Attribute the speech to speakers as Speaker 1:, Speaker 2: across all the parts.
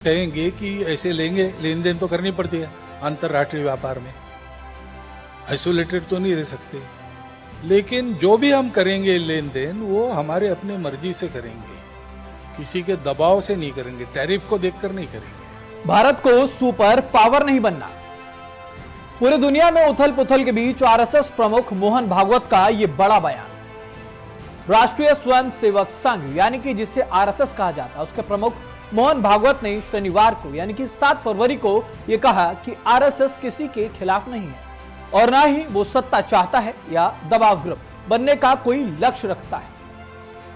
Speaker 1: कहेंगे कि ऐसे लेंगे, लेन देन तो करनी पड़ती है अंतर्राष्ट्रीय व्यापार में, आइसोलेटेड तो नहीं रह सकते। लेकिन जो भी हम करेंगे लेन देन वो हमारे अपने मर्जी से करेंगे, किसी के दबाव से नहीं करेंगे, टैरिफ को देखकर नहीं करेंगे।
Speaker 2: भारत को सुपर पावर नहीं बनना। पूरी दुनिया में उथल पुथल के बीच आरएसएस प्रमुख मोहन भागवत का यह बड़ा बयान। राष्ट्रीय स्वयंसेवक संघ यानी कि जिसे आरएसएस कहा जाता है, उसके प्रमुख मोहन भागवत ने शनिवार को यानी कि 7 फरवरी को यह कहा कि आरएसएस किसी के खिलाफ नहीं है और ना ही वो सत्ता चाहता है या दबाव ग्रुप बनने का कोई लक्ष्य रखता है,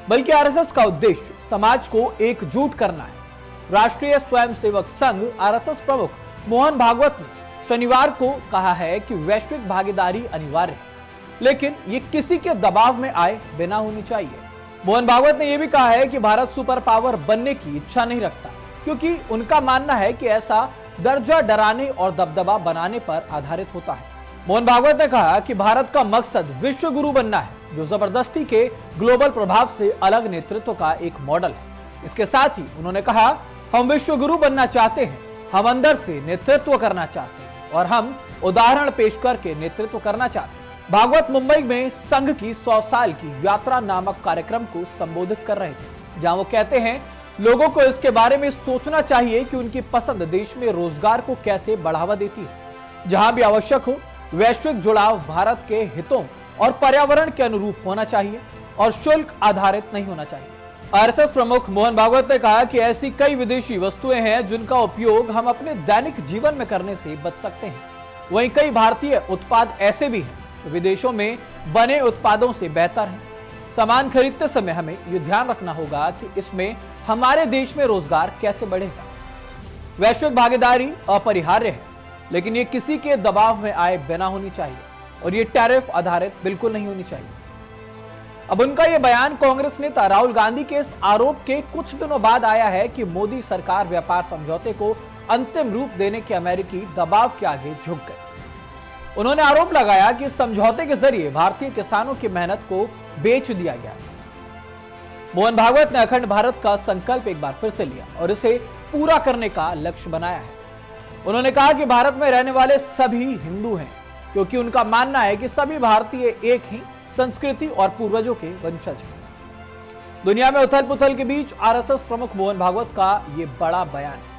Speaker 2: बल्कि आरएसएस का उद्देश्य समाज को एकजुट करना है। राष्ट्रीय स्वयंसेवक संघ आरएसएस प्रमुख मोहन भागवत ने शनिवार को कहा है कि वैश्विक भागीदारी अनिवार्य है, लेकिन ये किसी के दबाव में आए बिना होनी चाहिए। मोहन भागवत ने यह भी कहा है कि भारत सुपर पावर बनने की इच्छा नहीं रखता, क्योंकि उनका मानना है कि ऐसा दर्जा डराने और दबदबा बनाने पर आधारित होता है। मोहन भागवत ने कहा कि भारत का मकसद विश्व गुरु बनना है, जो जबरदस्ती के ग्लोबल प्रभाव से अलग नेतृत्व का एक मॉडल है। इसके साथ ही उन्होंने कहा, हम विश्व गुरु बनना चाहते हैं, हम अंदर से नेतृत्व करना चाहते हैं और हम उदाहरण पेश करके नेतृत्व करना चाहते हैं। भागवत मुंबई में संघ की 100 साल की यात्रा नामक कार्यक्रम को संबोधित कर रहे थे, जहां वो कहते हैं लोगों को इसके बारे में सोचना चाहिए कि उनकी पसंद देश में रोजगार को कैसे बढ़ावा देती है। जहां भी आवश्यक हो, वैश्विक जुड़ाव भारत के हितों और पर्यावरण के अनुरूप होना चाहिए और शुल्क आधारित नहीं होना चाहिए। आरएसएस प्रमुख मोहन भागवत ने कहा कि ऐसी कई विदेशी वस्तुएं हैं जिनका उपयोग हम अपने दैनिक जीवन में करने से बच सकते हैं। वहीं कई भारतीय उत्पाद ऐसे भी हैं जो विदेशों में बने उत्पादों से बेहतर हैं। सामान खरीदते समय हमें यह ध्यान रखना होगा कि इसमें हमारे देश में रोजगार कैसे बढ़ेगा। वैश्विक भागीदारी अपरिहार्य है, लेकिन ये किसी के दबाव में आए बिना होनी चाहिए और ये टैरिफ आधारित बिल्कुल नहीं होनी चाहिए। अब उनका यह बयान कांग्रेस नेता राहुल गांधी के इस आरोप के कुछ दिनों बाद आया है कि मोदी सरकार व्यापार समझौते को अंतिम रूप देने के अमेरिकी दबाव के आगे झुक गई। उन्होंने आरोप लगाया कि समझौते के जरिए भारतीय किसानों की मेहनत को बेच दिया गया। मोहन भागवत ने अखंड भारत का संकल्प एक बार फिर से लिया और इसे पूरा करने का लक्ष्य बनाया है। उन्होंने कहा कि भारत में रहने वाले सभी हिंदू हैं, क्योंकि उनका मानना है कि सभी भारतीय एक ही संस्कृति और पूर्वजों के वंशज हैं। दुनिया में उथल पुथल के बीच आरएसएस प्रमुख मोहन भागवत का यह बड़ा बयान है।